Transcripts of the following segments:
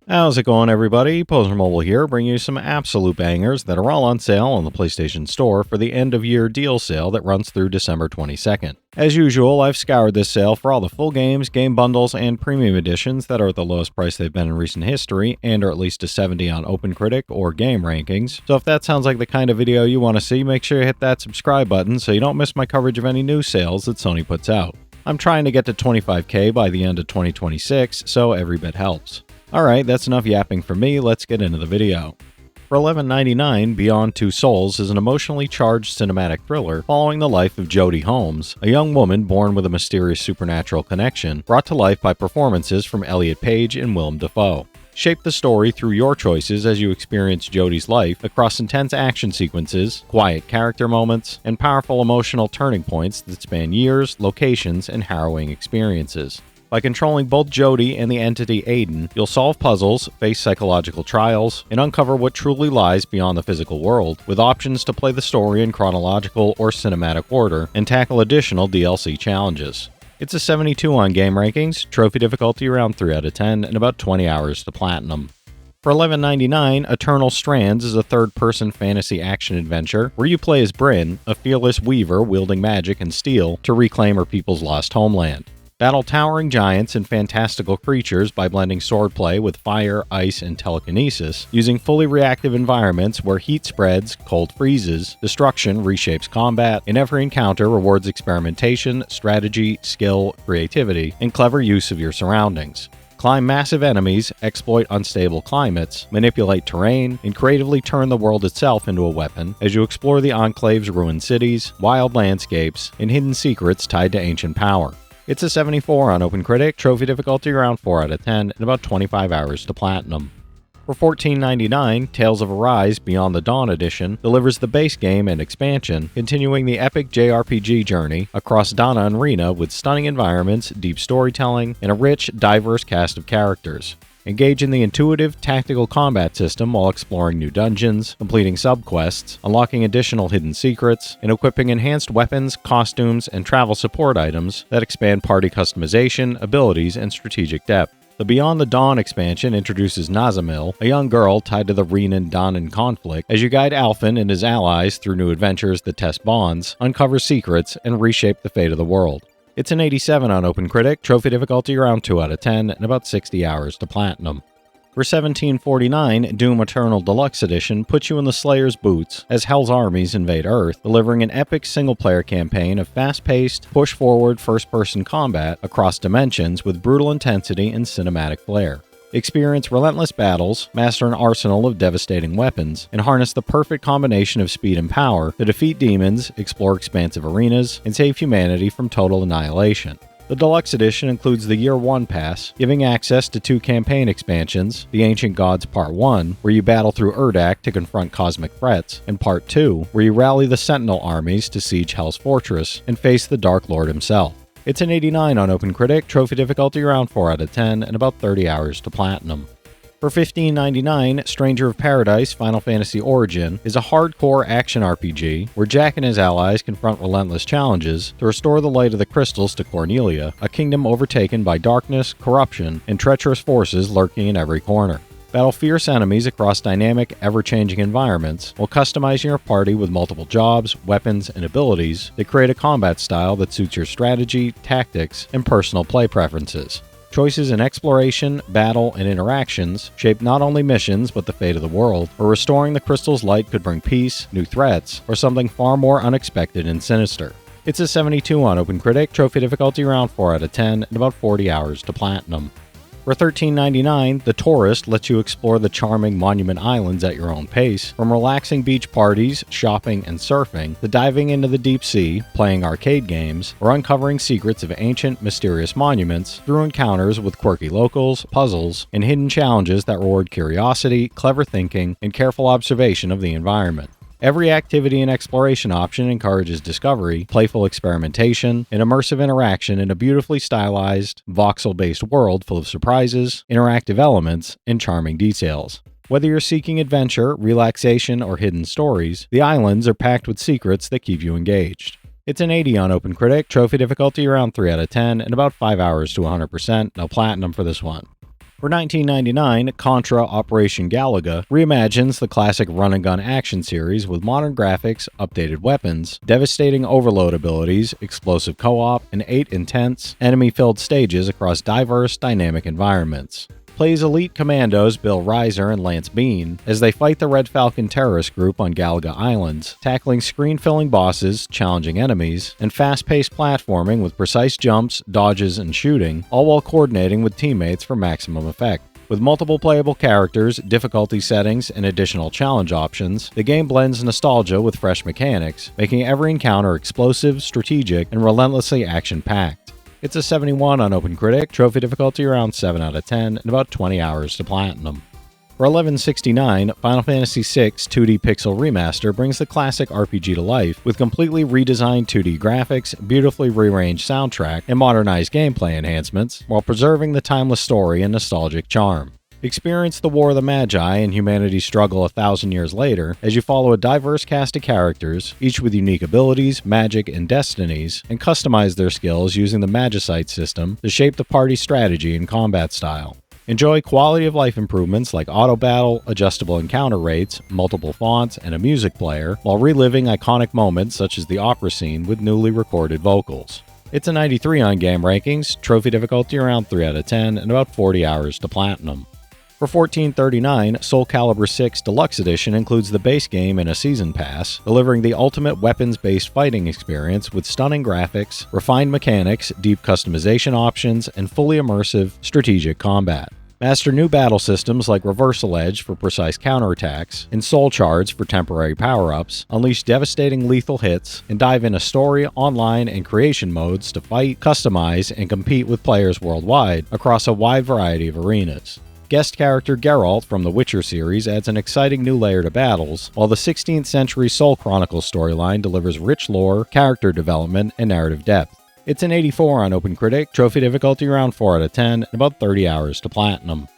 How's it going, everybody? Pozermobil here, bringing you some absolute bangers that are all on sale on the PlayStation Store for the end-of-year deal sale that runs through December 22nd. As usual, I've scoured this sale for all the full games, game bundles, and premium editions that are at the lowest price they've been in recent history, and are at least a 70 on OpenCritic or Game Rankings. So if that sounds like the kind of video you want to see, make sure you hit that subscribe button so you don't miss my coverage of any new sales that Sony puts out. I'm trying to get to 25K by the end of 2026, so every bit helps. Alright, that's enough yapping for me, let's get into the video. For $11.99, Beyond Two Souls is an emotionally charged cinematic thriller following the life of Jodie Holmes, a young woman born with a mysterious supernatural connection, brought to life by performances from Elliot Page and Willem Dafoe. Shape the story through your choices as you experience Jodie's life across intense action sequences, quiet character moments, and powerful emotional turning points that span years, locations, and harrowing experiences. By controlling both Jodie and the entity Aiden, you'll solve puzzles, face psychological trials, and uncover what truly lies beyond the physical world, with options to play the story in chronological or cinematic order and tackle additional DLC challenges. It's a 72 on Game Rankings, trophy difficulty around 3 out of 10, and about 20 hours to platinum. For $11.99, Eternal Strands is a third-person fantasy action-adventure where you play as Brynn, a fearless weaver wielding magic and steel to reclaim her people's lost homeland. Battle towering giants and fantastical creatures by blending swordplay with fire, ice, and telekinesis, using fully reactive environments where heat spreads, cold freezes, destruction reshapes combat, and every encounter rewards experimentation, strategy, skill, creativity, and clever use of your surroundings. Climb massive enemies, exploit unstable climates, manipulate terrain, and creatively turn the world itself into a weapon as you explore the Enclave's ruined cities, wild landscapes, and hidden secrets tied to ancient power. It's a 74 on OpenCritic, trophy difficulty around 4 out of 10, and about 25 hours to platinum. For $14.99, Tales of Arise Beyond the Dawn Edition delivers the base game and expansion, continuing the epic JRPG journey across Dana and Rena with stunning environments, deep storytelling, and a rich, diverse cast of characters. Engage in the intuitive, tactical combat system while exploring new dungeons, completing subquests, unlocking additional hidden secrets, and equipping enhanced weapons, costumes, and travel support items that expand party customization, abilities, and strategic depth. The Beyond the Dawn expansion introduces Nazamil, a young girl tied to the Renan-Danan conflict, as you guide Alphen and his allies through new adventures that test bonds, uncover secrets, and reshape the fate of the world. It's an 87 on OpenCritic, trophy difficulty around 2 out of 10, and about 60 hours to platinum. For $17.49, Doom Eternal Deluxe Edition puts you in the Slayer's boots as Hell's armies invade Earth, delivering an epic single-player campaign of fast-paced, push-forward first-person combat across dimensions with brutal intensity and cinematic flair. Experience relentless battles, master an arsenal of devastating weapons, and harness the perfect combination of speed and power to defeat demons, explore expansive arenas, and save humanity from total annihilation. The Deluxe Edition includes the Year 1 Pass, giving access to 2 campaign expansions, The Ancient Gods Part 1, where you battle through Urdak to confront cosmic threats, and Part 2, where you rally the Sentinel armies to siege Hell's Fortress and face the Dark Lord himself. It's an 89 on OpenCritic, trophy difficulty around 4 out of 10, and about 30 hours to platinum. For $15.99, Stranger of Paradise Final Fantasy Origin is a hardcore action RPG where Jack and his allies confront relentless challenges to restore the light of the crystals to Cornelia, a kingdom overtaken by darkness, corruption, and treacherous forces lurking in every corner. Battle fierce enemies across dynamic, ever-changing environments while customizing your party with multiple jobs, weapons, and abilities that create a combat style that suits your strategy, tactics, and personal play preferences. Choices in exploration, battle, and interactions shape not only missions but the fate of the world, where restoring the crystal's light could bring peace, new threats, or something far more unexpected and sinister. It's a 72 on OpenCritic, trophy difficulty around 4 out of 10, and about 40 hours to platinum. For $13.99, the Touryst lets you explore the charming Monument Islands at your own pace, from relaxing beach parties, shopping, and surfing, to diving into the deep sea, playing arcade games, or uncovering secrets of ancient, mysterious monuments through encounters with quirky locals, puzzles, and hidden challenges that reward curiosity, clever thinking, and careful observation of the environment. Every activity and exploration option encourages discovery, playful experimentation, and immersive interaction in a beautifully stylized, voxel-based world full of surprises, interactive elements, and charming details. Whether you're seeking adventure, relaxation, or hidden stories, the islands are packed with secrets that keep you engaged. It's an 80 on OpenCritic, trophy difficulty around 3 out of 10, and about 5 hours to 100%, no platinum for this one. For $19.99, Contra Operation Galuga reimagines the classic run-and-gun action series with modern graphics, updated weapons, devastating overload abilities, explosive co-op, and 8 intense, enemy-filled stages across diverse, dynamic environments. Play as elite commandos Bill Reiser and Lance Bean as they fight the Red Falcon terrorist group on Galuga Islands, tackling screen-filling bosses, challenging enemies, and fast-paced platforming with precise jumps, dodges, and shooting, all while coordinating with teammates for maximum effect. With multiple playable characters, difficulty settings, and additional challenge options, the game blends nostalgia with fresh mechanics, making every encounter explosive, strategic, and relentlessly action-packed. It's a 71 on OpenCritic, trophy difficulty around 7 out of 10, and about 20 hours to platinum. For $11.69, Final Fantasy VI 2D Pixel Remaster brings the classic RPG to life with completely redesigned 2D graphics, beautifully rearranged soundtrack, and modernized gameplay enhancements, while preserving the timeless story and nostalgic charm. Experience the War of the Magi and humanity's struggle 1,000 years later as you follow a diverse cast of characters, each with unique abilities, magic, and destinies, and customize their skills using the Magicite system to shape the party's strategy and combat style. Enjoy quality of life improvements like auto battle, adjustable encounter rates, multiple fonts, and a music player, while reliving iconic moments such as the opera scene with newly recorded vocals. It's a 93 on game rankings, trophy difficulty around 3 out of 10, and about 40 hours to platinum. For $14.39, SoulCalibur 6 Deluxe Edition includes the base game and a season pass, delivering the ultimate weapons-based fighting experience with stunning graphics, refined mechanics, deep customization options, and fully immersive strategic combat. Master new battle systems like Reversal Edge for precise counterattacks, and Soul Charge for temporary power-ups, unleash devastating lethal hits, and dive into story, online, and creation modes to fight, customize, and compete with players worldwide across a wide variety of arenas. Guest character Geralt from the Witcher series adds an exciting new layer to battles, while the 16th century Soul Chronicles storyline delivers rich lore, character development, and narrative depth. It's an 84 on OpenCritic, trophy difficulty around 4 out of 10, and about 30 hours to platinum.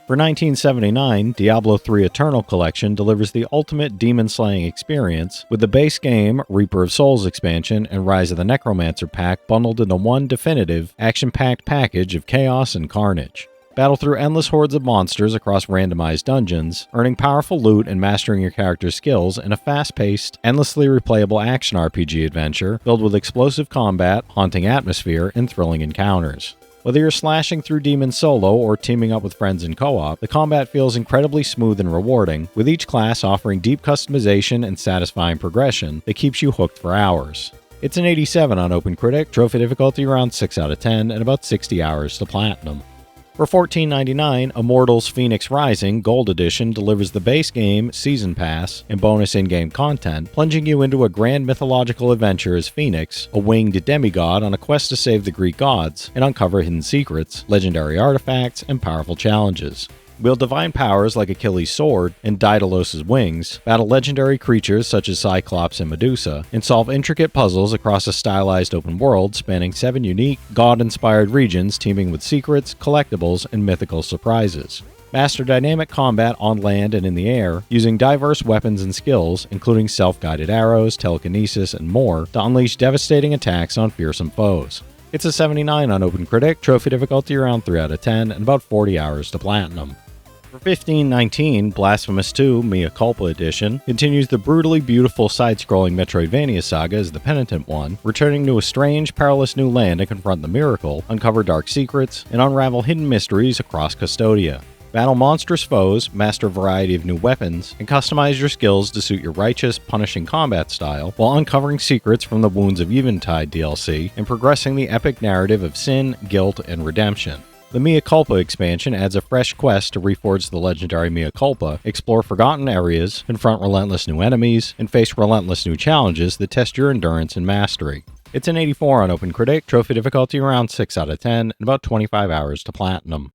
For $19.79, Diablo 3 Eternal Collection delivers the ultimate demon-slaying experience, with the base game, Reaper of Souls expansion, and Rise of the Necromancer pack bundled into one definitive, action-packed package of chaos and carnage. Battle through endless hordes of monsters across randomized dungeons, earning powerful loot and mastering your character's skills in a fast-paced, endlessly replayable action RPG adventure filled with explosive combat, haunting atmosphere, and thrilling encounters. Whether you're slashing through demons solo or teaming up with friends in co-op, the combat feels incredibly smooth and rewarding, with each class offering deep customization and satisfying progression that keeps you hooked for hours. It's an 87 on OpenCritic, trophy difficulty around 6 out of 10, and about 60 hours to platinum. For $14.99, Immortals Fenyx Rising Gold Edition delivers the base game, season pass, and bonus in-game content, plunging you into a grand mythological adventure as Fenyx, a winged demigod on a quest to save the Greek gods and uncover hidden secrets, legendary artifacts, and powerful challenges. Wield divine powers like Achilles' sword and Daedalus' wings, battle legendary creatures such as Cyclops and Medusa, and solve intricate puzzles across a stylized open world spanning 7 unique, god-inspired regions teeming with secrets, collectibles, and mythical surprises. Master dynamic combat on land and in the air, using diverse weapons and skills, including self-guided arrows, telekinesis, and more, to unleash devastating attacks on fearsome foes. It's a 79 on OpenCritic, trophy difficulty around 3 out of 10, and about 40 hours to platinum. For $15.19, Blasphemous 2 Mea Culpa Edition continues the brutally beautiful side-scrolling Metroidvania saga as the penitent one, returning to a strange, perilous new land to confront the miracle, uncover dark secrets, and unravel hidden mysteries across Custodia. Battle monstrous foes, master a variety of new weapons, and customize your skills to suit your righteous, punishing combat style, while uncovering secrets from the Wounds of Eventide DLC and progressing the epic narrative of sin, guilt, and redemption. The Mea Culpa expansion adds a fresh quest to reforge the legendary Mea Culpa, explore forgotten areas, confront relentless new enemies, and face relentless new challenges that test your endurance and mastery. It's an 84 on OpenCritic, trophy difficulty around 6 out of 10, and about 25 hours to platinum.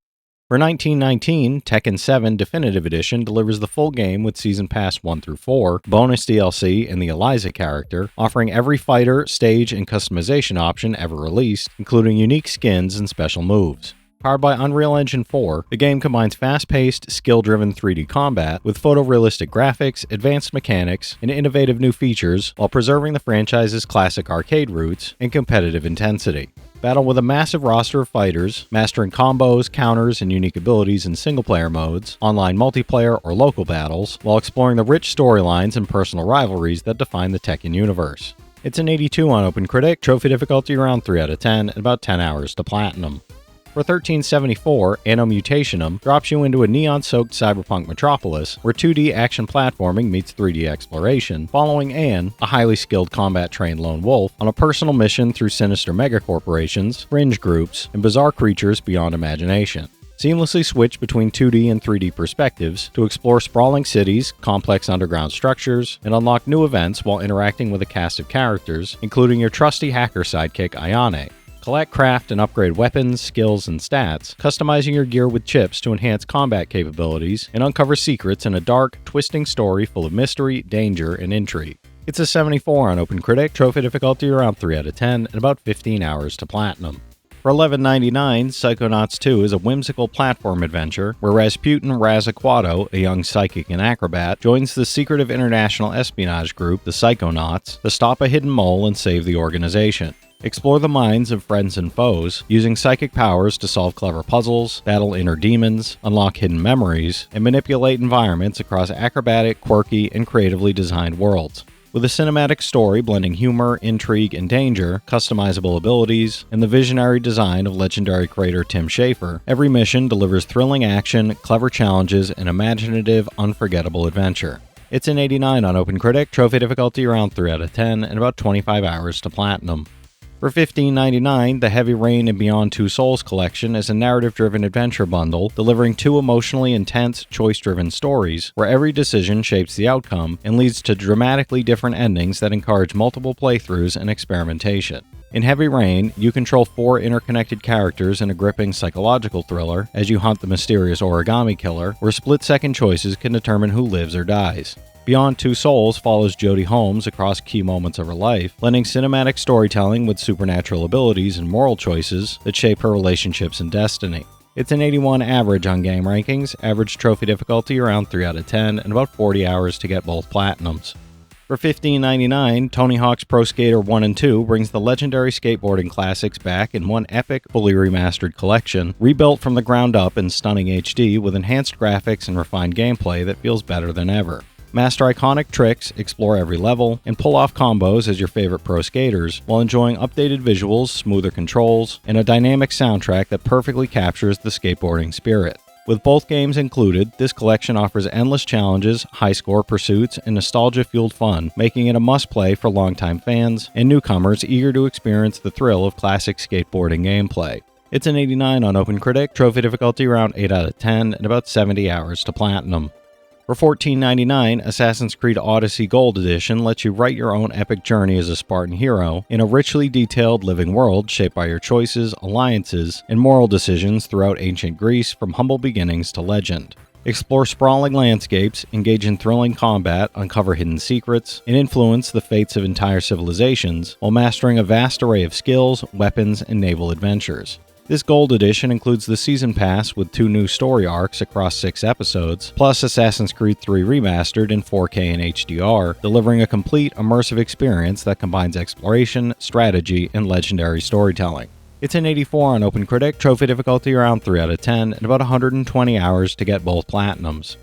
For $19.19, Tekken 7 Definitive Edition delivers the full game with Season Pass 1 through 4, bonus DLC, and the Eliza character, offering every fighter, stage, and customization option ever released, including unique skins and special moves. Powered by Unreal Engine 4, the game combines fast-paced, skill-driven 3D combat with photorealistic graphics, advanced mechanics, and innovative new features while preserving the franchise's classic arcade roots and competitive intensity. battle with a massive roster of fighters, mastering combos, counters, and unique abilities in single-player modes, online multiplayer, or local battles, while exploring the rich storylines and personal rivalries that define the Tekken universe. It's an 82 on OpenCritic, trophy difficulty around 3 out of 10, and about 10 hours to platinum. For $13.74, Anno Mutationem drops you into a neon-soaked cyberpunk metropolis where 2D action platforming meets 3D exploration, following Anne, a highly skilled combat-trained lone wolf, on a personal mission through sinister megacorporations, fringe groups, and bizarre creatures beyond imagination. Seamlessly switch between 2D and 3D perspectives to explore sprawling cities, complex underground structures, and unlock new events while interacting with a cast of characters, including your trusty hacker sidekick Ayane. Collect, craft, and upgrade weapons, skills, and stats, customizing your gear with chips to enhance combat capabilities, and uncover secrets in a dark, twisting story full of mystery, danger, and intrigue. It's a 74 on OpenCritic, trophy difficulty around 3 out of 10, and about 15 hours to platinum. For $11.99, Psychonauts 2 is a whimsical platform adventure where Rasputin Razzaquato, a young psychic and acrobat, joins the secretive international espionage group, the Psychonauts, to stop a hidden mole and save the organization. Explore the minds of friends and foes, using psychic powers to solve clever puzzles, battle inner demons, unlock hidden memories, and manipulate environments across acrobatic, quirky, and creatively designed worlds. With a cinematic story blending humor, intrigue, and danger, customizable abilities, and the visionary design of legendary creator Tim Schafer, every mission delivers thrilling action, clever challenges, and imaginative, unforgettable adventure. It's an 89 on OpenCritic, trophy difficulty around 3 out of 10, and about 25 hours to platinum. For $15.99, the Heavy Rain and Beyond Two Souls collection is a narrative-driven adventure bundle delivering 2 emotionally intense, choice-driven stories where every decision shapes the outcome and leads to dramatically different endings that encourage multiple playthroughs and experimentation. In Heavy Rain, you control 4 interconnected characters in a gripping psychological thriller as you hunt the mysterious origami killer, where split-second choices can determine who lives or dies. Beyond Two Souls follows Jodie Holmes across key moments of her life, blending cinematic storytelling with supernatural abilities and moral choices that shape her relationships and destiny. It's an 81 average on game rankings, average trophy difficulty around 3 out of 10, and about 40 hours to get both platinums. For $15.99, Tony Hawk's Pro Skater 1 and 2 brings the legendary skateboarding classics back in one epic, fully remastered collection, rebuilt from the ground up in stunning HD with enhanced graphics and refined gameplay that feels better than ever. Master iconic tricks, explore every level, and pull off combos as your favorite pro skaters, while enjoying updated visuals, smoother controls, and a dynamic soundtrack that perfectly captures the skateboarding spirit. With both games included, this collection offers endless challenges, high-score pursuits, and nostalgia-fueled fun, making it a must-play for longtime fans and newcomers eager to experience the thrill of classic skateboarding gameplay. It's an 89 on OpenCritic, trophy difficulty around 8 out of 10, and about 70 hours to platinum. For $14.99, Assassin's Creed Odyssey Gold Edition lets you write your own epic journey as a Spartan hero in a richly detailed living world shaped by your choices, alliances, and moral decisions throughout ancient Greece from humble beginnings to legend. Explore sprawling landscapes, engage in thrilling combat, uncover hidden secrets, and influence the fates of entire civilizations while mastering a vast array of skills, weapons, and naval adventures. This Gold Edition includes the Season Pass with 2 new story arcs across 6 episodes, plus Assassin's Creed 3 Remastered in 4K and HDR, delivering a complete, immersive experience that combines exploration, strategy, and legendary storytelling. It's an 84 on OpenCritic, trophy difficulty around 3 out of 10, and about 120 hours to get both platinums.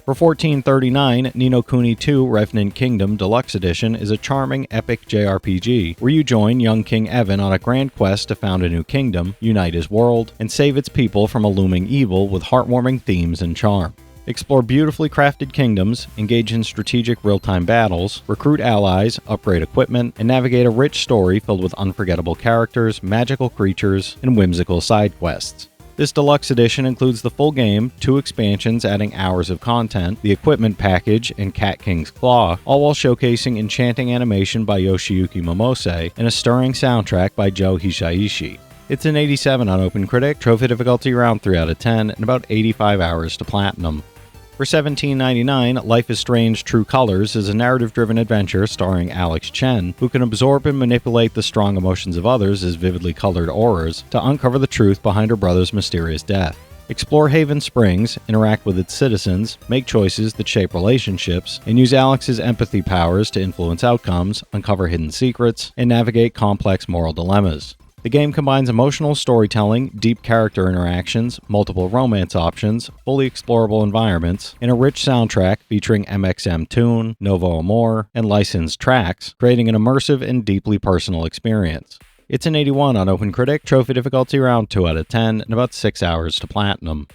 For $14.39, Ni no Kuni 2 Revenant Kingdom Deluxe Edition is a charming, epic JRPG where you join young King Evan on a grand quest to found a new kingdom, unite his world, and save its people from a looming evil with heartwarming themes and charm. Explore beautifully crafted kingdoms, engage in strategic real-time battles, recruit allies, upgrade equipment, and navigate a rich story filled with unforgettable characters, magical creatures, and whimsical side quests. This deluxe edition includes the full game, 2 expansions adding hours of content, the equipment package, and Cat King's Claw, all while showcasing enchanting animation by Yoshiyuki Momose and a stirring soundtrack by Joe Hisaishi. It's an 87 on OpenCritic, trophy difficulty around 3 out of 10, and about 85 hours to platinum. For $17.99, Life is Strange True Colors is a narrative-driven adventure starring Alex Chen, who can absorb and manipulate the strong emotions of others as vividly colored auras to uncover the truth behind her brother's mysterious death. Explore Haven Springs, interact with its citizens, make choices that shape relationships, and use Alex's empathy powers to influence outcomes, uncover hidden secrets, and navigate complex moral dilemmas. The game combines emotional storytelling, deep character interactions, multiple romance options, fully explorable environments, and a rich soundtrack featuring MXM Tune, Novo Amor, and licensed tracks, creating an immersive and deeply personal experience. It's an 81 on OpenCritic, trophy difficulty around 2 out of 10, and about 6 hours to platinum.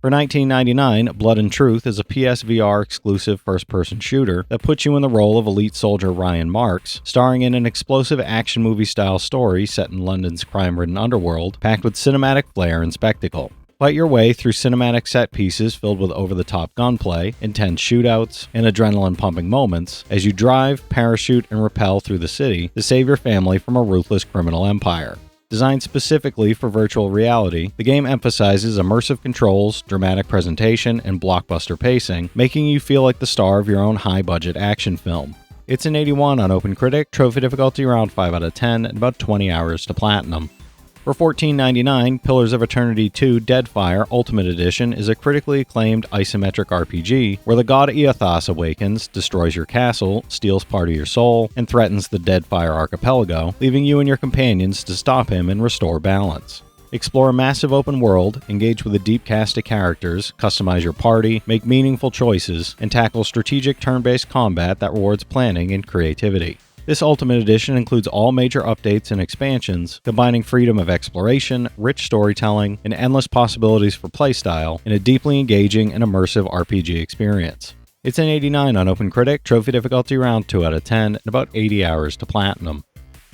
For $19.99, Blood and Truth is a PSVR exclusive first-person shooter that puts you in the role of elite soldier Ryan Marks, starring in an explosive action movie-style story set in London's crime-ridden underworld, packed with cinematic flair and spectacle. Fight your way through cinematic set pieces filled with over-the-top gunplay, intense shootouts, and adrenaline-pumping moments as you drive, parachute, and rappel through the city to save your family from a ruthless criminal empire. Designed specifically for virtual reality, the game emphasizes immersive controls, dramatic presentation, and blockbuster pacing, making you feel like the star of your own high-budget action film. It's an 81 on OpenCritic, trophy difficulty around 5 out of 10, and about 20 hours to platinum. For $14.99, Pillars of Eternity 2 Deadfire Ultimate Edition is a critically acclaimed isometric RPG where the god Eothas awakens, destroys your castle, steals part of your soul, and threatens the Deadfire archipelago, leaving you and your companions to stop him and restore balance. Explore a massive open world, engage with a deep cast of characters, customize your party, make meaningful choices, and tackle strategic turn-based combat that rewards planning and creativity. This Ultimate Edition includes all major updates and expansions, combining freedom of exploration, rich storytelling, and endless possibilities for playstyle in a deeply engaging and immersive RPG experience. It's an 89 on OpenCritic, trophy difficulty around 2 out of 10, and about 80 hours to platinum.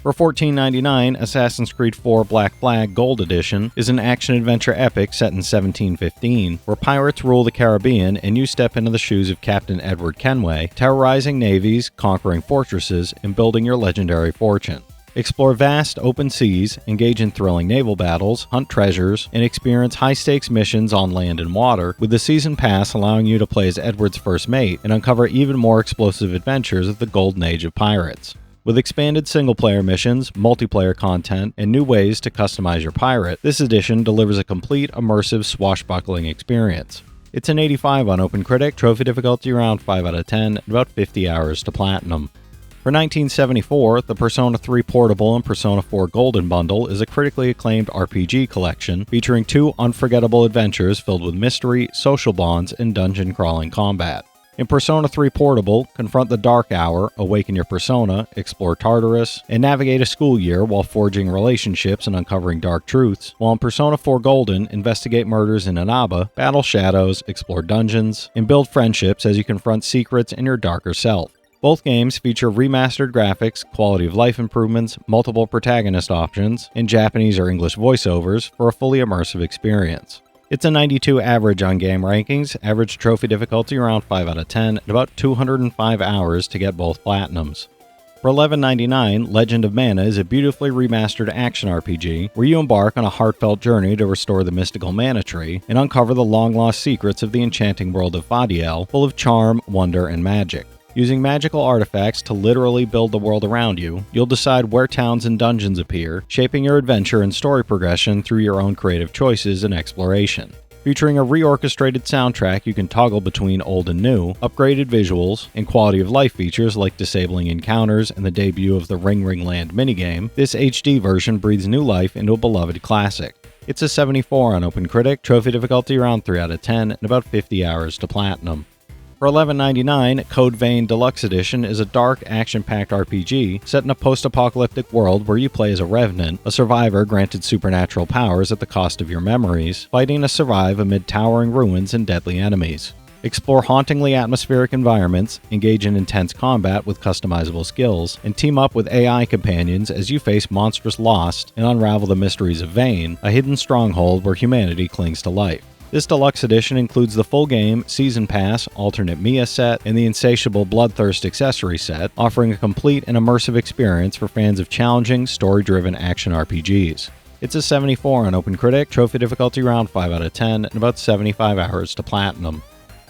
For $14.99, Assassin's Creed 4 Black Flag Gold Edition is an action-adventure epic set in 1715, where pirates rule the Caribbean and you step into the shoes of Captain Edward Kenway, terrorizing navies, conquering fortresses, and building your legendary fortune. Explore vast, open seas, engage in thrilling naval battles, hunt treasures, and experience high-stakes missions on land and water, with the Season Pass allowing you to play as Edward's first mate and uncover even more explosive adventures of the golden age of pirates. With expanded single-player missions, multiplayer content, and new ways to customize your pirate, this edition delivers a complete, immersive, swashbuckling experience. It's an 85 on OpenCritic, trophy difficulty around 5 out of 10, and about 50 hours to platinum. For $19.74, the Persona 3 Portable and Persona 4 Golden Bundle is a critically acclaimed RPG collection featuring 2 unforgettable adventures filled with mystery, social bonds, and dungeon-crawling combat. In Persona 3 Portable, confront the Dark Hour, awaken your persona, explore Tartarus, and navigate a school year while forging relationships and uncovering dark truths, while in Persona 4 Golden, investigate murders in Inaba, battle shadows, explore dungeons, and build friendships as you confront secrets in your darker self. Both games feature remastered graphics, quality of life improvements, multiple protagonist options, and Japanese or English voiceovers for a fully immersive experience. It's a 92 average on game rankings, average trophy difficulty around 5 out of 10, and about 205 hours to get both platinums. For $11.99, Legend of Mana is a beautifully remastered action RPG where you embark on a heartfelt journey to restore the mystical mana tree and uncover the long-lost secrets of the enchanting world of Fadiel, full of charm, wonder, and magic. Using magical artifacts to literally build the world around you, you'll decide where towns and dungeons appear, shaping your adventure and story progression through your own creative choices and exploration. Featuring a reorchestrated soundtrack you can toggle between old and new, upgraded visuals, and quality of life features like disabling encounters and the debut of the Ring Ring Land minigame, this HD version breathes new life into a beloved classic. It's a 74 on OpenCritic, trophy difficulty around 3 out of 10, and about 50 hours to platinum. For $11.99, Code Vein Deluxe Edition is a dark, action-packed RPG set in a post-apocalyptic world where you play as a revenant, a survivor granted supernatural powers at the cost of your memories, fighting to survive amid towering ruins and deadly enemies. Explore hauntingly atmospheric environments, engage in intense combat with customizable skills, and team up with AI companions as you face monstrous lost and unravel the mysteries of Vein, a hidden stronghold where humanity clings to life. This deluxe edition includes the full game, season pass, alternate Mia set, and the insatiable Bloodthirst accessory set, offering a complete and immersive experience for fans of challenging, story-driven action RPGs. It's a 74 on OpenCritic, trophy difficulty around 5 out of 10, and about 75 hours to platinum.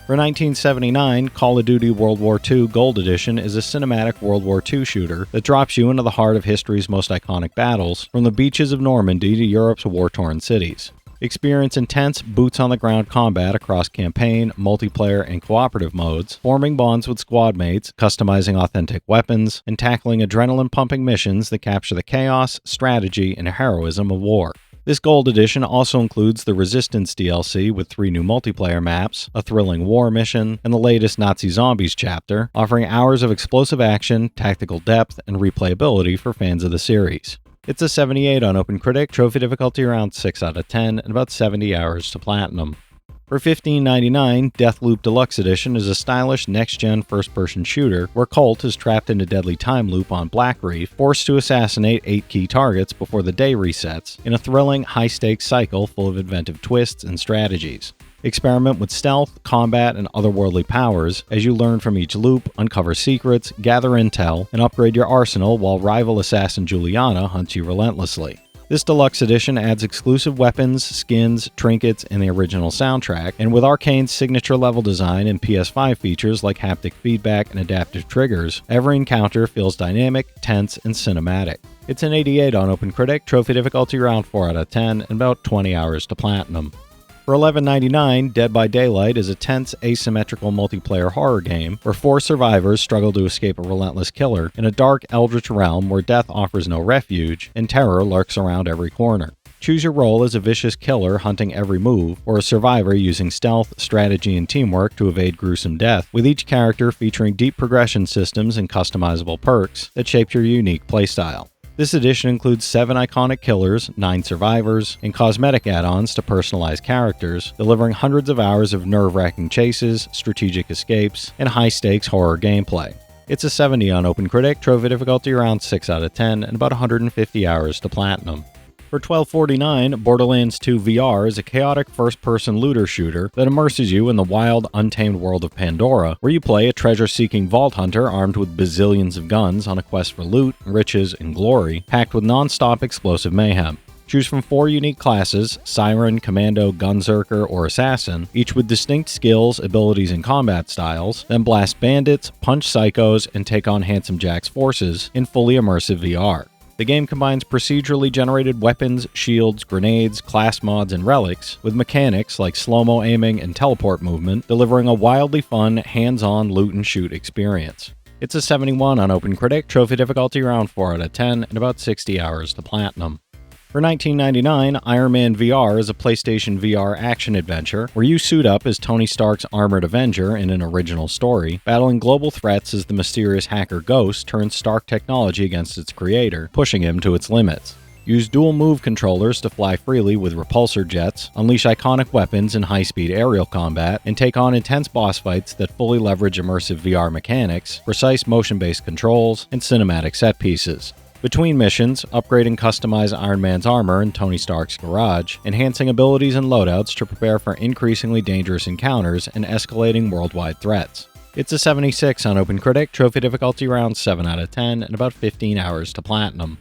For $19.79, Call of Duty World War II Gold Edition is a cinematic World War II shooter that drops you into the heart of history's most iconic battles, from the beaches of Normandy to Europe's war-torn cities. Experience intense, boots-on-the-ground combat across campaign, multiplayer, and cooperative modes, forming bonds with squad mates, customizing authentic weapons, and tackling adrenaline-pumping missions that capture the chaos, strategy, and heroism of war. This Gold Edition also includes the Resistance DLC with 3 new multiplayer maps, a thrilling war mission, and the latest Nazi Zombies chapter, offering hours of explosive action, tactical depth, and replayability for fans of the series. It's a 78 on OpenCritic, trophy difficulty around 6 out of 10, and about 70 hours to platinum. For $15.99, Deathloop Deluxe Edition is a stylish next-gen first-person shooter where Colt is trapped in a deadly time loop on Black Reef, forced to assassinate 8 key targets before the day resets, in a thrilling, high-stakes cycle full of inventive twists and strategies. Experiment with stealth, combat, and otherworldly powers as you learn from each loop, uncover secrets, gather intel, and upgrade your arsenal while rival assassin Juliana hunts you relentlessly. This deluxe edition adds exclusive weapons, skins, trinkets, and the original soundtrack, and with Arcane's signature level design and PS5 features like haptic feedback and adaptive triggers, every encounter feels dynamic, tense, and cinematic. It's an 88 on OpenCritic, trophy difficulty around 4 out of 10, and about 20 hours to platinum. For $11.99, Dead by Daylight is a tense, asymmetrical multiplayer horror game where 4 survivors struggle to escape a relentless killer in a dark, eldritch realm where death offers no refuge and terror lurks around every corner. Choose your role as a vicious killer hunting every move, or a survivor using stealth, strategy, and teamwork to evade gruesome death, with each character featuring deep progression systems and customizable perks that shape your unique playstyle. This edition includes 7 iconic killers, 9 survivors, and cosmetic add-ons to personalize characters, delivering hundreds of hours of nerve-wracking chases, strategic escapes, and high-stakes horror gameplay. It's a 70 on OpenCritic, trophy difficulty around 6 out of 10, and about 150 hours to platinum. For $12.49, Borderlands 2 VR is a chaotic first-person looter shooter that immerses you in the wild, untamed world of Pandora, where you play a treasure-seeking vault hunter armed with bazillions of guns on a quest for loot, riches, and glory, packed with non-stop explosive mayhem. Choose from 4 unique classes, Siren, Commando, Gunzerker, or Assassin, each with distinct skills, abilities, and combat styles, then blast bandits, punch psychos, and take on Handsome Jack's forces in fully immersive VR. The game combines procedurally generated weapons, shields, grenades, class mods, and relics, with mechanics like slow-mo aiming and teleport movement, delivering a wildly fun, hands-on loot-and-shoot experience. It's a 71 on OpenCritic, trophy difficulty around 4 out of 10, and about 60 hours to platinum. For $19.99, Iron Man VR is a PlayStation VR action-adventure where you suit up as Tony Stark's armored Avenger in an original story, battling global threats as the mysterious hacker Ghost turns Stark technology against its creator, pushing him to its limits. Use dual-move controllers to fly freely with repulsor jets, unleash iconic weapons in high-speed aerial combat, and take on intense boss fights that fully leverage immersive VR mechanics, precise motion-based controls, and cinematic set pieces. Between missions, upgrade and customize Iron Man's armor in Tony Stark's garage, enhancing abilities and loadouts to prepare for increasingly dangerous encounters and escalating worldwide threats. It's a 76 on OpenCritic, trophy difficulty around 7 out of 10, and about 15 hours to platinum.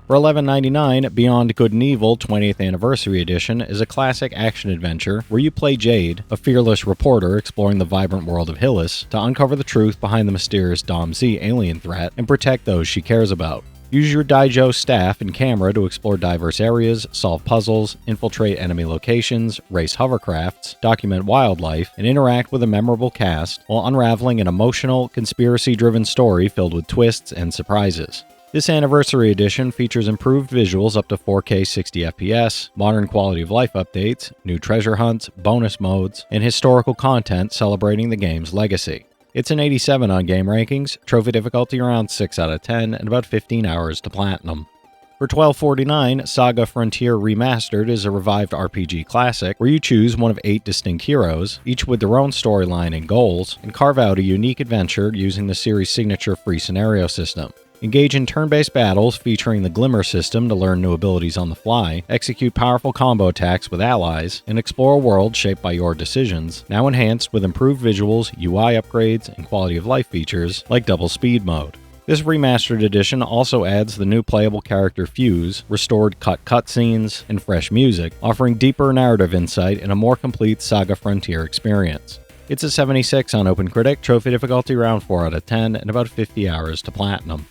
For $11.99, Beyond Good and Evil 20th Anniversary Edition is a classic action-adventure where you play Jade, a fearless reporter exploring the vibrant world of Hillis, to uncover the truth behind the mysterious Dom Z alien threat and protect those she cares about. Use your Daijo staff and camera to explore diverse areas, solve puzzles, infiltrate enemy locations, race hovercrafts, document wildlife, and interact with a memorable cast while unraveling an emotional, conspiracy-driven story filled with twists and surprises. This Anniversary Edition features improved visuals up to 4K 60fps, modern quality of life updates, new treasure hunts, bonus modes, and historical content celebrating the game's legacy. It's an 87 on Game Rankings, trophy difficulty around 6 out of 10, and about 15 hours to platinum. For $12.49, SaGa Frontier Remastered is a revived RPG classic where you choose one of 8 distinct heroes, each with their own storyline and goals, and carve out a unique adventure using the series' signature free scenario system. Engage in turn-based battles featuring the Glimmer system to learn new abilities on the fly, execute powerful combo attacks with allies, and explore a world shaped by your decisions, now enhanced with improved visuals, UI upgrades, and quality of life features like double speed mode. This remastered edition also adds the new playable character Fuse, restored cut cutscenes, and fresh music, offering deeper narrative insight and a more complete SaGa Frontier experience. It's a 76 on OpenCritic, trophy difficulty around 4 out of 10, and about 50 hours to platinum.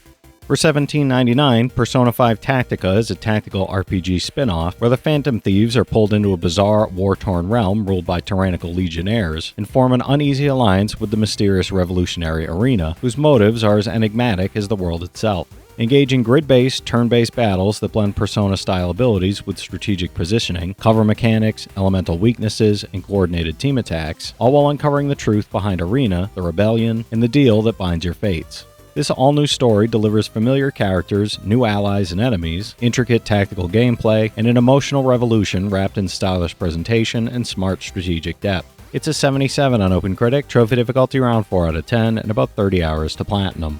For $17.99, Persona 5 Tactica is a tactical RPG spin-off where the Phantom Thieves are pulled into a bizarre, war-torn realm ruled by tyrannical legionnaires and form an uneasy alliance with the mysterious revolutionary Arena, whose motives are as enigmatic as the world itself. Engage in grid-based, turn-based battles that blend Persona-style abilities with strategic positioning, cover mechanics, elemental weaknesses, and coordinated team attacks, all while uncovering the truth behind Arena, the rebellion, and the deal that binds your fates. This all-new story delivers familiar characters, new allies and enemies, intricate tactical gameplay, and an emotional revolution wrapped in stylish presentation and smart strategic depth. It's a 77 on OpenCritic, trophy difficulty around 4 out of 10, and about 30 hours to platinum.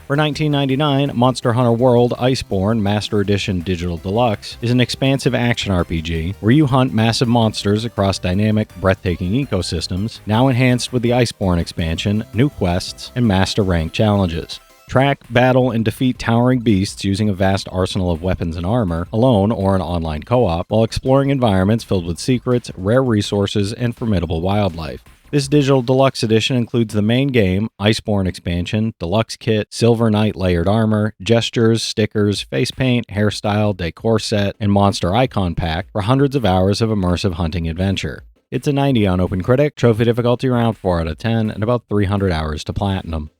For $19.99, Monster Hunter World Iceborne Master Edition Digital Deluxe is an expansive action RPG where you hunt massive monsters across dynamic, breathtaking ecosystems, now enhanced with the Iceborne expansion, new quests, and master rank challenges. Track, battle, and defeat towering beasts using a vast arsenal of weapons and armor, alone or in online co-op, while exploring environments filled with secrets, rare resources, and formidable wildlife. This digital deluxe edition includes the main game, Iceborne expansion, deluxe kit, Silver Knight layered armor, gestures, stickers, face paint, hairstyle, decor set, and monster icon pack for hundreds of hours of immersive hunting adventure. It's a 90 on OpenCritic, trophy difficulty around 4 out of 10, and about 300 hours to platinum.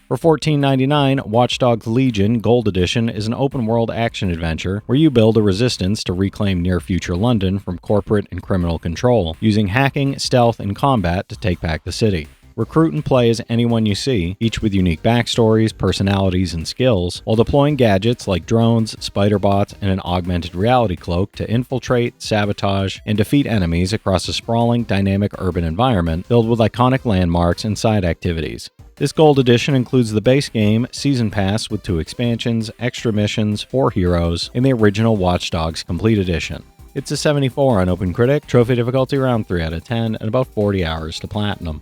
For $14.99, Watch Dogs Legion Gold Edition is an open-world action-adventure where you build a resistance to reclaim near-future London from corporate and criminal control, using hacking, stealth, and combat to take back the city. Recruit and play as anyone you see, each with unique backstories, personalities, and skills, while deploying gadgets like drones, spider bots, and an augmented reality cloak to infiltrate, sabotage, and defeat enemies across a sprawling, dynamic urban environment filled with iconic landmarks and side activities. This Gold Edition includes the base game, Season Pass with 2 expansions, extra missions, 4 heroes, and the original Watch Dogs Complete Edition. It's a 74 on OpenCritic, trophy difficulty around 3 out of 10, and about 40 hours to platinum.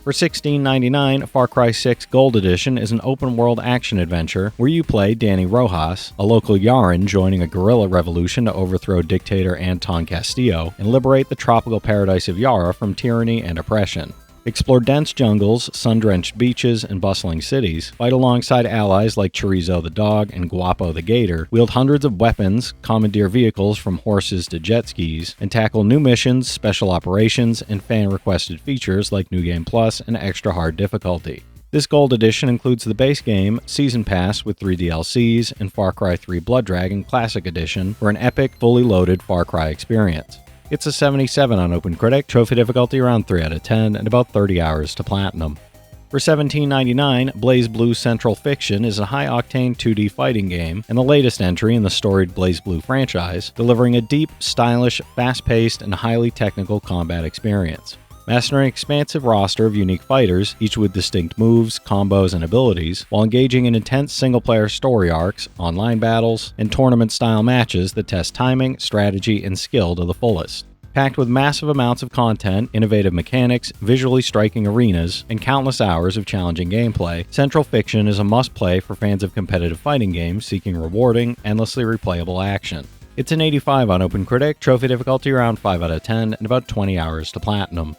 For $16.99, Far Cry 6 Gold Edition is an open-world action-adventure where you play Danny Rojas, a local Yaran joining a guerrilla revolution to overthrow dictator Anton Castillo and liberate the tropical paradise of Yara from tyranny and oppression. Explore dense jungles, sun-drenched beaches, and bustling cities, fight alongside allies like Chorizo the dog and Guapo the gator, wield hundreds of weapons, commandeer vehicles from horses to jet skis, and tackle new missions, special operations, and fan-requested features like New Game Plus and Extra Hard Difficulty. This Gold Edition includes the base game, Season Pass with 3 DLCs, and Far Cry 3 Blood Dragon Classic Edition for an epic, fully loaded Far Cry experience. It's a 77 on OpenCritic, trophy difficulty around 3 out of 10, and about 30 hours to platinum. For $17.99, BlazBlue Central Fiction is a high-octane 2D fighting game and the latest entry in the storied BlazBlue franchise, delivering a deep, stylish, fast-paced, and highly technical combat experience. Master an expansive roster of unique fighters, each with distinct moves, combos, and abilities, while engaging in intense single-player story arcs, online battles, and tournament-style matches that test timing, strategy, and skill to the fullest. Packed with massive amounts of content, innovative mechanics, visually striking arenas, and countless hours of challenging gameplay, Central Fiction is a must-play for fans of competitive fighting games seeking rewarding, endlessly replayable action. It's an 85 on OpenCritic, trophy difficulty around 5 out of 10, and about 20 hours to platinum.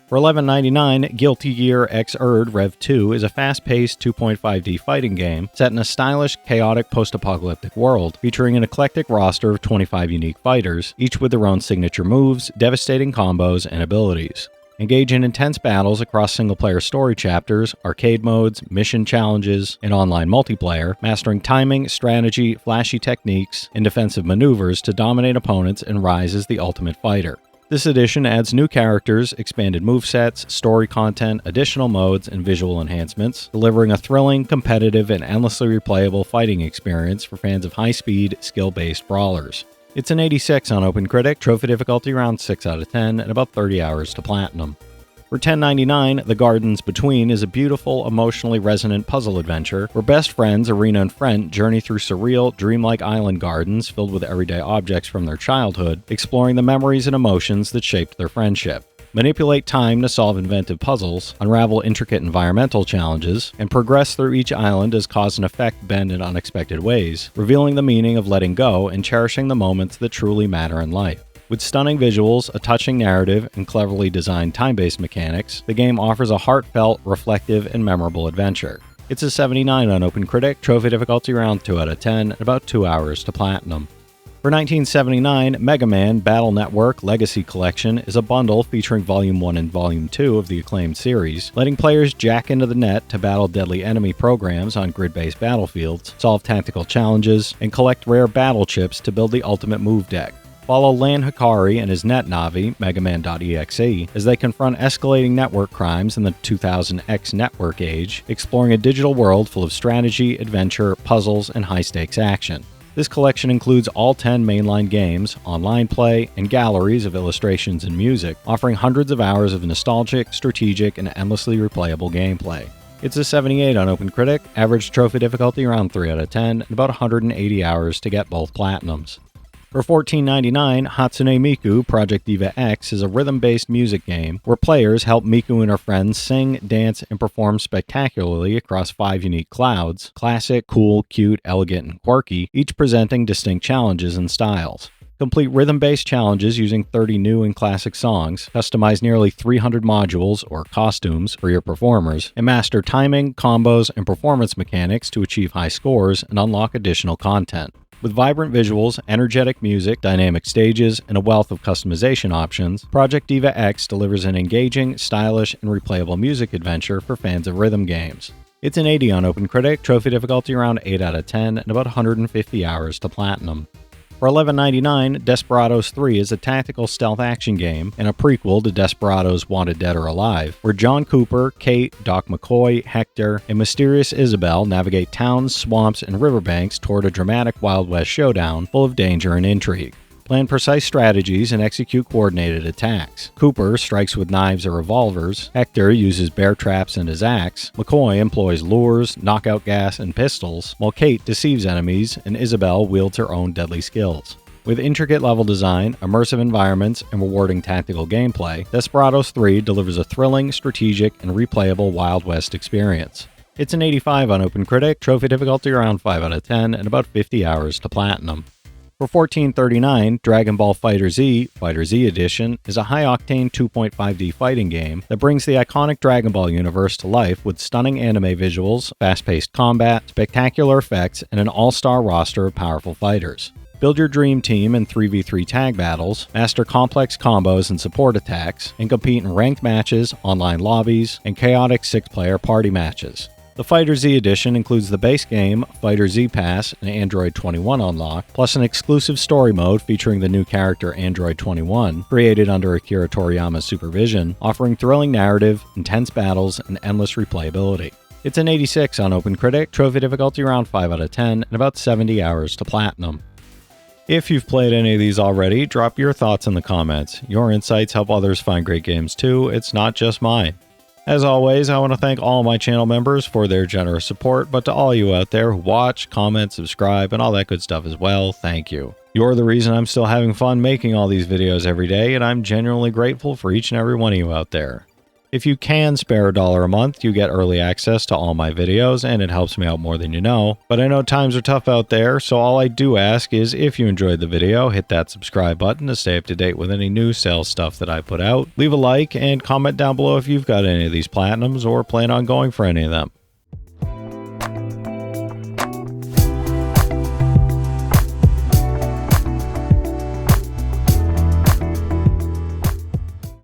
For $11.99, Gear Xrd REV 2 is a fast-paced 2.5D fighting game set in a stylish, chaotic post-apocalyptic world, featuring an eclectic roster of 25 unique fighters, each with their own signature moves, devastating combos, and abilities. Engage in intense battles across single-player story chapters, arcade modes, mission challenges, and online multiplayer, mastering timing, strategy, flashy techniques, and defensive maneuvers to dominate opponents and rise as the ultimate fighter. This edition adds new characters, expanded movesets, story content, additional modes, and visual enhancements, delivering a thrilling, competitive, and endlessly replayable fighting experience for fans of high-speed, skill-based brawlers. It's an 86 on OpenCritic, trophy difficulty around 6 out of 10, and about 30 hours to platinum. For $10.99, The Gardens Between is a beautiful, emotionally resonant puzzle adventure where best friends Arena and Frent journey through surreal, dreamlike island gardens filled with everyday objects from their childhood, exploring the memories and emotions that shaped their friendship. Manipulate time to solve inventive puzzles, unravel intricate environmental challenges, and progress through each island as cause and effect bend in unexpected ways, revealing the meaning of letting go and cherishing the moments that truly matter in life. With stunning visuals, a touching narrative, and cleverly designed time-based mechanics, the game offers a heartfelt, reflective, and memorable adventure. It's a 79 on OpenCritic, trophy difficulty around 2 out of 10, and about 2 hours to platinum. For 1979, Mega Man Battle Network Legacy Collection is a bundle featuring Volume 1 and Volume 2 of the acclaimed series, letting players jack into the net to battle deadly enemy programs on grid-based battlefields, solve tactical challenges, and collect rare battle chips to build the ultimate move deck. Follow Lan Hikari and his net Navi, Megaman.exe, as they confront escalating network crimes in the 2000X network age, exploring a digital world full of strategy, adventure, puzzles, and high-stakes action. This collection includes all 10 mainline games, online play, and galleries of illustrations and music, offering hundreds of hours of nostalgic, strategic, and endlessly replayable gameplay. It's a 78 on OpenCritic, average trophy difficulty around 3 out of 10, and about 180 hours to get both platinums. For $14.99, Hatsune Miku Project Diva X is a rhythm-based music game where players help Miku and her friends sing, dance, and perform spectacularly across 5 unique clouds: classic, cool, cute, elegant, and quirky, each presenting distinct challenges and styles. Complete rhythm-based challenges using 30 new and classic songs, customize nearly 300 modules or costumes for your performers, and master timing, combos, and performance mechanics to achieve high scores and unlock additional content. With vibrant visuals, energetic music, dynamic stages, and a wealth of customization options, Project Diva X delivers an engaging, stylish, and replayable music adventure for fans of rhythm games. It's an 80 on OpenCritic, trophy difficulty around 8 out of 10, and about 150 hours to platinum. For $11.99, Desperados 3 is a tactical stealth action game and a prequel to Desperados Wanted Dead or Alive, where John Cooper, Kate, Doc McCoy, Hector, and mysterious Isabel navigate towns, swamps, and riverbanks toward a dramatic Wild West showdown full of danger and intrigue. Plan precise strategies and execute coordinated attacks. Cooper strikes with knives or revolvers, Hector uses bear traps and his axe, McCoy employs lures, knockout gas, and pistols, while Kate deceives enemies and Isabel wields her own deadly skills. With intricate level design, immersive environments, and rewarding tactical gameplay, Desperados 3 delivers a thrilling, strategic, and replayable Wild West experience. It's an 85 on OpenCritic, trophy difficulty around 5 out of 10, and about 50 hours to platinum. For $14.39, Dragon Ball FighterZ, FighterZ Edition, is a high-octane 2.5D fighting game that brings the iconic Dragon Ball universe to life with stunning anime visuals, fast-paced combat, spectacular effects, and an all-star roster of powerful fighters. Build your dream team in 3v3 tag battles, master complex combos and support attacks, and compete in ranked matches, online lobbies, and chaotic 6-player party matches. The FighterZ Edition includes the base game, FighterZ Pass, and Android 21 unlock, plus an exclusive story mode featuring the new character Android 21, created under Akira Toriyama's supervision, offering thrilling narrative, intense battles, and endless replayability. It's an 86 on OpenCritic, trophy difficulty around 5 out of 10, and about 70 hours to platinum. If you've played any of these already, drop your thoughts in the comments. Your insights help others find great games too, it's not just mine. As always, I want to thank all my channel members for their generous support, but to all you out there who watch, comment, subscribe, and all that good stuff as well, thank you. You're the reason I'm still having fun making all these videos every day, and I'm genuinely grateful for each and every one of you out there. If you can spare $1 a month, you get early access to all my videos, and it helps me out more than you know. But I know times are tough out there, so all I do ask is if you enjoyed the video, hit that subscribe button to stay up to date with any new sales stuff that I put out. Leave a like and comment down below if you've got any of these platinums or plan on going for any of them.